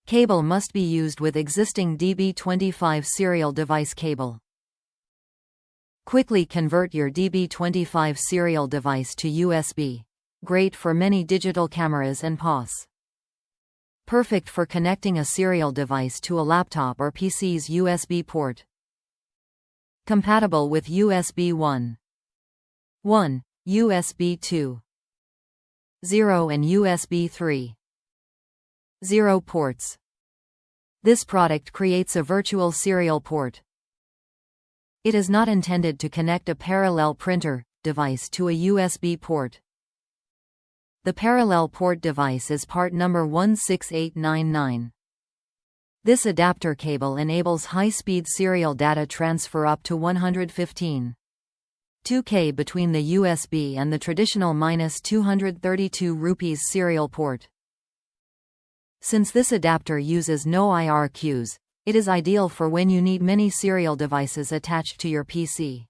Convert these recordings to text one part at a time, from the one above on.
Cable must be used with existing DB25 serial device cable. Quickly convert your DB25 serial device to USB. Great for many digital cameras and POS. Perfect for connecting a serial device to a laptop or PC's USB port. Compatible with USB 1, USB 2, 0 and USB 3.0 ports. This product creates a virtual serial port. It is not intended to connect a parallel printer device to a USB port. The parallel port device is part number 16899. This adapter cable enables high-speed serial data transfer up to 115.2 K between the USB and the traditional -232 serial port. Since this adapter uses no IRQs, it is ideal for when you need many serial devices attached to your PC.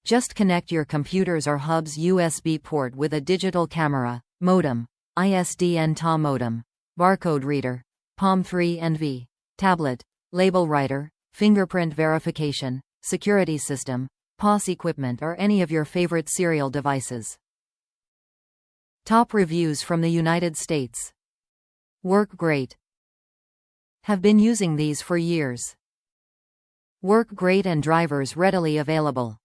Just connect your computer's or hub's USB port with a digital camera, modem, ISDN-TA modem, barcode reader, Palm 3 and V, tablet, label writer, fingerprint verification, security system, POS equipment or any of your favorite serial devices. Top reviews from the United States. Work great. Have been using these for years. Work great and drivers readily available.